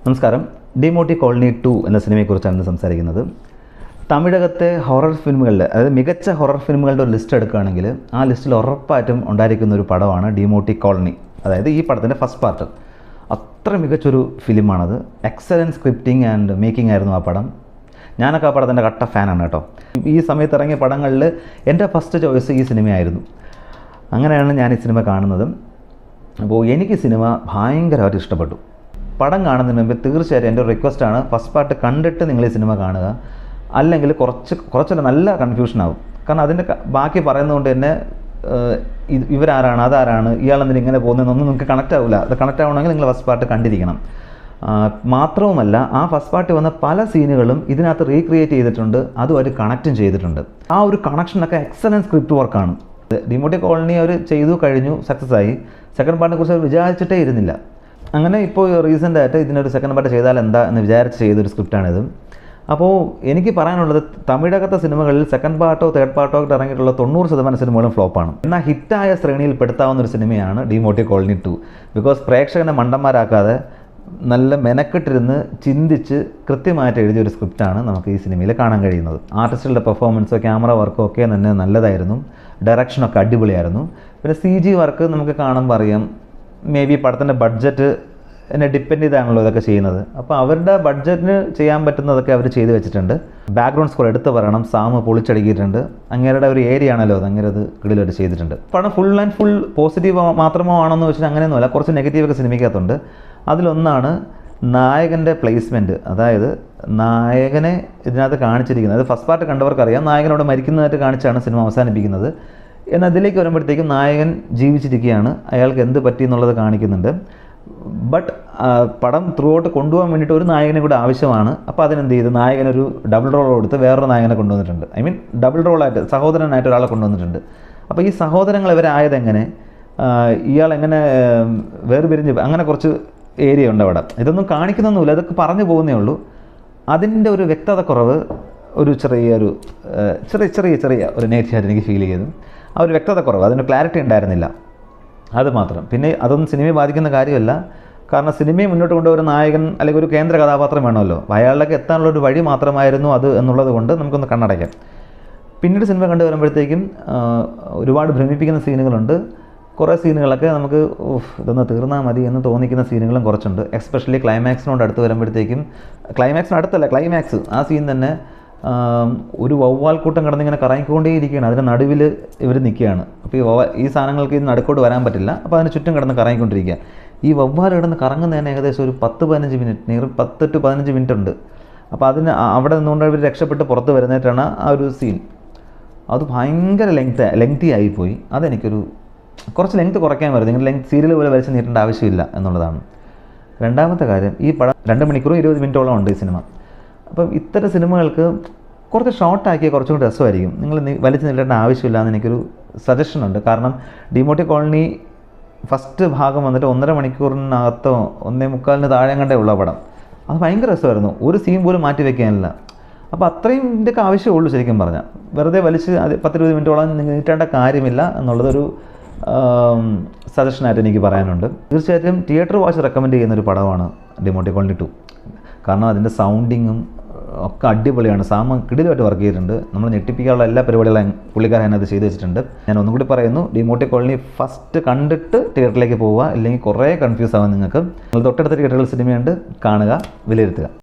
നമസ്കാരം. ഡിമോട്ടി കോളനി 2 എന്ന സിനിമയെക്കുറിച്ചാണ് സംസാരിക്കുന്നത്. തമിഴകത്തെ ഹൊറർ ഫിലിമുകളിൽ, അതായത് മികച്ച ഹൊറർ ഫിലിമുകളുടെ ഒരു ലിസ്റ്റ് എടുക്കുകയാണെങ്കിൽ ആ ലിസ്റ്റിൽ ഉറപ്പായിട്ടും ഉണ്ടായിരിക്കുന്ന ഒരു പടമാണ് ഡിമോട്ടി കോളനി. അതായത് ഈ പടത്തിൻ്റെ ഫസ്റ്റ് പാർട്ട് അത്ര മികച്ചൊരു ഫിലിമാണത്. എക്സലൻറ്റ് സ്ക്രിപ്റ്റിംഗ് ആൻഡ് മേക്കിംഗ് ആയിരുന്നു ആ പടം. ഞാനൊക്കെ ആ പടത്തിൻ്റെ കട്ട ഫാനാണ് കേട്ടോ. ഈ സമയത്ത് ഇറങ്ങിയ പടങ്ങളിൽ എൻ്റെ ഫസ്റ്റ് ചോയ്സ് ഈ സിനിമയായിരുന്നു. അങ്ങനെയാണ് ഞാൻ ഈ സിനിമ കാണുന്നത്. അപ്പോൾ എനിക്ക് സിനിമ ഭയങ്കരമായിട്ട് ഇഷ്ടപ്പെട്ടു. പടം കാണുന്നതിന് മുമ്പ് തീർച്ചയായിട്ടും എൻ്റെ ഒരു റിക്വസ്റ്റാണ്, ഫസ്റ്റ് പാർട്ട് കണ്ടിട്ട് നിങ്ങൾ ഈ സിനിമ കാണുക. അല്ലെങ്കിൽ കുറച്ചല്ല നല്ല കൺഫ്യൂഷനാവും. കാരണം അതിൻ്റെ ബാക്കി പറയുന്നതുകൊണ്ട് തന്നെ ഇവരാരാണ്, അതാരാണ്, ഇയാളെന്തിനും ഇങ്ങനെ പോകുന്നതെന്നൊന്നും നിങ്ങൾക്ക് കണക്റ്റ് ആവില്ല. അത് കണക്റ്റ് ആവണമെങ്കിൽ നിങ്ങൾ ഫസ്റ്റ് പാർട്ട് കണ്ടിരിക്കണം. മാത്രവുമല്ല, ആ ഫസ്റ്റ് പാർട്ട് വന്ന പല സീനുകളും ഇതിനകത്ത് റീക്രിയേറ്റ് ചെയ്തിട്ടുണ്ട്, അതുമായിട്ട് കണക്റ്റും ചെയ്തിട്ടുണ്ട്. ആ ഒരു കണക്ഷനൊക്കെ എക്സലൻറ്റ് സ്ക്രിപ്റ്റ് വർക്കാണ്. ഡിമോട്ടി കോളനി അവർ ചെയ്തു കഴിഞ്ഞു, സക്സസ് ആയി. സെക്കൻഡ് പാർട്ടിനെ കുറിച്ച് അവർ വിചാരിച്ചിട്ടേ ഇരുന്നില്ല. അങ്ങനെ ഇപ്പോൾ റീസെൻ്റായിട്ട് ഇതിനൊരു സെക്കൻഡ് പാർട്ട് ചെയ്താൽ എന്താ എന്ന് വിചാരിച്ച് ചെയ്തൊരു സ്ക്രിപ്റ്റാണിത്. അപ്പോൾ എനിക്ക് പറയാനുള്ളത്, തമിഴകത്തെ സിനിമകളിൽ സെക്കൻഡ് പാർട്ടോ തേർഡ് പാർട്ടോ ആയിട്ട് ഇറങ്ങിയിട്ടുള്ള 90% സിനിമകളും ഫ്ലോപ്പാണ്. എന്നാൽ ഹിറ്റായ ശ്രേണിയിൽ പെടുത്താവുന്ന ഒരു സിനിമയാണ് ഡിമോട്ടി കോളനി 2. ബിക്കോസ് പ്രേക്ഷകനെ മണ്ടന്മാരാക്കാതെ നല്ല മെനക്കെട്ടിരുന്ന് ചിന്തിച്ച് കൃത്യമായിട്ട് എഴുതിയൊരു സ്ക്രിപ്റ്റാണ് നമുക്ക് ഈ സിനിമയിൽ കാണാൻ കഴിയുന്നത്. ആർട്ടിസ്റ്റുകളുടെ പെർഫോമൻസോ ക്യാമറ വർക്കോ ഒക്കെ തന്നെ നല്ലതായിരുന്നു. ഡയറക്ഷനൊക്കെ അടിപൊളിയായിരുന്നു. പിന്നെ CG വർക്ക് നമുക്ക് കാണുമ്പോൾ അറിയാം. മേ ബി പടത്തിൻ്റെ ബഡ്ജറ്റ് എന്നെ ഡിപ്പെൻഡ് ചെയ്താണല്ലോ ഇതൊക്കെ ചെയ്യുന്നത്. അപ്പോൾ അവരുടെ ബഡ്ജറ്റിന് ചെയ്യാൻ പറ്റുന്നതൊക്കെ അവർ ചെയ്തു വെച്ചിട്ടുണ്ട്. ബാക്ക്ഗ്രൗണ്ട് സ്കോർ എടുത്ത് പറയണം, സാമ് പൊളിച്ചടുക്കിയിട്ടുണ്ട്. അങ്ങേരുടെ ഒരു ഏരിയ ആണല്ലോ അത്, അങ്ങനെ അത് കിടിലായിട്ട് ചെയ്തിട്ടുണ്ട്. പടം ഫുൾ ആൻഡ് ഫുൾ പോസിറ്റീവ് മാത്രമോ ആണെന്ന് വെച്ചാൽ അങ്ങനെയൊന്നുമല്ല, കുറച്ച് നെഗറ്റീവൊക്കെ സിനിമയ്ക്കകത്തുണ്ട്. അതിലൊന്നാണ് നായകൻ്റെ പ്ലേസ്മെൻറ്റ്. അതായത് നായകനെ ഇതിനകത്ത് കാണിച്ചിരിക്കുന്നത്, അത് ഫസ്റ്റ് പാർട്ട് കണ്ടവർക്കറിയാം, നായകനോട് മരിക്കുന്നതായിട്ട് കാണിച്ചാണ് സിനിമ അവസാനിപ്പിക്കുന്നത്. എന്നാൽ അതിലേക്ക് വരുമ്പോഴത്തേക്കും നായകൻ ജീവിച്ചിരിക്കുകയാണ്, അയാൾക്ക് എന്ത് പറ്റി എന്നുള്ളത് കാണിക്കുന്നുണ്ട്. ബട്ട് പടം ത്രൂ ഔട്ട് കൊണ്ടുപോകാൻ വേണ്ടിയിട്ട് ഒരു നായകനെ കൂടെ ആവശ്യമാണ്. അപ്പോൾ അതിനെന്ത് ചെയ്ത് നായകനൊരു ഡബിൾ റോൾ കൊടുത്ത് വേറൊരു നായകനെ കൊണ്ടുവന്നിട്ടുണ്ട്. ഐ മീൻ ഡബിൾ റോളായിട്ട് സഹോദരനായിട്ട് ഒരാളെ കൊണ്ടുവന്നിട്ടുണ്ട്. അപ്പോൾ ഈ സഹോദരങ്ങൾ ഇവരായതെങ്ങനെ, ഇയാളെങ്ങനെ വേർപിരിഞ്ഞ്, അങ്ങനെ കുറച്ച് ഏരിയ ഉണ്ട് അവിടെ. ഇതൊന്നും കാണിക്കുന്നൊന്നുമില്ല, ഇതൊക്കെ പറഞ്ഞു പോകുന്നേ ഉള്ളൂ. അതിൻ്റെ ഒരു വ്യക്തത കുറവ്, ഒരു ചെറിയ ഒരു നെഗറ്റീവായിട്ട് എനിക്ക് ഫീൽ ചെയ്തു. ആ ഒരു വ്യക്തത കുറവ്, അതിന് ക്ലാരിറ്റി ഉണ്ടായിരുന്നില്ല, അത് മാത്രം. പിന്നെ അതൊന്നും സിനിമയെ ബാധിക്കുന്ന കാര്യമല്ല. കാരണം സിനിമയെ മുന്നോട്ട് കൊണ്ടുപോകുന്ന നായകൻ അല്ലെങ്കിൽ ഒരു കേന്ദ്ര കഥാപാത്രം വേണമല്ലോ. അയാളിലേക്ക് എത്താനുള്ള ഒരു വഴി മാത്രമായിരുന്നു അത് എന്നുള്ളത് കൊണ്ട് നമുക്കൊന്ന് കണ്ണടയ്ക്കാം. പിന്നീട് സിനിമ കണ്ടു വരുമ്പോഴത്തേക്കും ഒരുപാട് ഭ്രമിപ്പിക്കുന്ന സീനുകളുണ്ട്. കുറേ സീനുകളൊക്കെ നമുക്ക് ഇതൊന്ന് തീർന്നാൽ മതി എന്ന് തോന്നിക്കുന്ന സീനുകളും കുറച്ചുണ്ട്. എസ്പെഷ്യലി ക്ലൈമാക്സിനോട് അടുത്ത് വരുമ്പോഴത്തേക്കും, ക്ലൈമാക്സ് ആ സീൻ തന്നെ ഒരു വവ്വാൽ കൂട്ടം കിടന്നിങ്ങനെ കറങ്ങിക്കൊണ്ടേയിരിക്കുകയാണ്. അതിൻ്റെ നടുവിൽ ഇവർ നിൽക്കുകയാണ്. അപ്പോൾ ഈ സാധനങ്ങൾക്ക് ഇത് നടുക്കോട്ട് വരാൻ പറ്റില്ല. അപ്പോൾ അതിന് ചുറ്റും കിടന്ന് കറങ്ങിക്കൊണ്ടിരിക്കുക. ഈ വവ്വാൽ കിടന്ന് കറങ്ങുന്നതിന് ഏകദേശം ഒരു 10-15 മിനിറ്റ്, നിയർ 10 to 15 മിനിറ്റ് ഉണ്ട്. അപ്പോൾ അതിന് അവിടെ നിന്നുകൊണ്ട് ഇവർ രക്ഷപ്പെട്ട് പുറത്ത് വരുന്നതായിട്ടാണ് ആ ഒരു സീൻ. അത് ഭയങ്കര ലെങ്തി ആയിപ്പോയി. അതെനിക്കൊരു കുറച്ച് ലെങ്ത് കുറയ്ക്കാൻ വരുന്നത്. നിങ്ങൾ സീരിയൽ പോലെ വരച്ച് നീട്ടേണ്ട ആവശ്യമില്ല എന്നുള്ളതാണ്. രണ്ടാമത്തെ കാര്യം, ഈ പടം 2 മണിക്കൂറും 20 മിനിറ്റോളം ഉണ്ട് ഈ സിനിമ. അപ്പം ഇത്തരം സിനിമകൾക്ക് കുറച്ച് ഷോർട്ടാക്കിയ കുറച്ചും കൂടി രസമായിരിക്കും. നിങ്ങൾ വലിച്ചു നീട്ടേണ്ട ആവശ്യമില്ല എന്ന് എനിക്കൊരു സജഷനുണ്ട്. കാരണം ഡിമോട്ടി കോളനി ഫസ്റ്റ് ഭാഗം വന്നിട്ട് 1.5 മണിക്കൂറിനകത്തോ 1.25 താഴെ കണ്ടേ ഉള്ള പടം. അത് ഭയങ്കര രസമായിരുന്നു. ഒരു സീൻ പോലും മാറ്റി വയ്ക്കാനില്ല. അപ്പോൾ അത്രയും ഇതിൻ്റെയൊക്കെ ആവശ്യമുള്ളൂ ശരിക്കും പറഞ്ഞാൽ. വെറുതെ വലിച്ച് 10-20 മിനിറ്റോളം നീട്ടേണ്ട കാര്യമില്ല എന്നുള്ളതൊരു സജഷനായിട്ട് എനിക്ക് പറയാനുണ്ട്. തീർച്ചയായിട്ടും തിയേറ്റർ വാച്ച് റെക്കമെൻഡ് ചെയ്യുന്നൊരു പടമാണ് ഡിമോട്ടി കോളനി 2. കാരണം അതിൻ്റെ സൗണ്ടിങ്ങും ഒക്കെ അടിപൊളിയാണ്. സാമ കിടിലുമായിട്ട് വർക്ക് ചെയ്തിട്ടുണ്ട്. നമ്മൾ ഞെട്ടിപ്പിക്കാനുള്ള എല്ലാ പരിപാടികളും പുള്ളിക്കാരൻ അതിനകത്ത് ചെയ്തു വെച്ചിട്ടുണ്ട്. ഞാൻ ഒന്നും കൂടി പറയുന്നു, ഡിമോട്ടി കോളനി ഫസ്റ്റ് കണ്ടിട്ട് തിയേറ്ററിലേക്ക് പോവുക, ഇല്ലെങ്കിൽ കുറേ കൺഫ്യൂസ് ആവാൻ നിങ്ങൾക്ക്. നിങ്ങൾ തൊട്ടടുത്ത തിയേറ്ററുകൾ സിനിമയുണ്ട്, കാണുക, വിലയിരുത്തുക.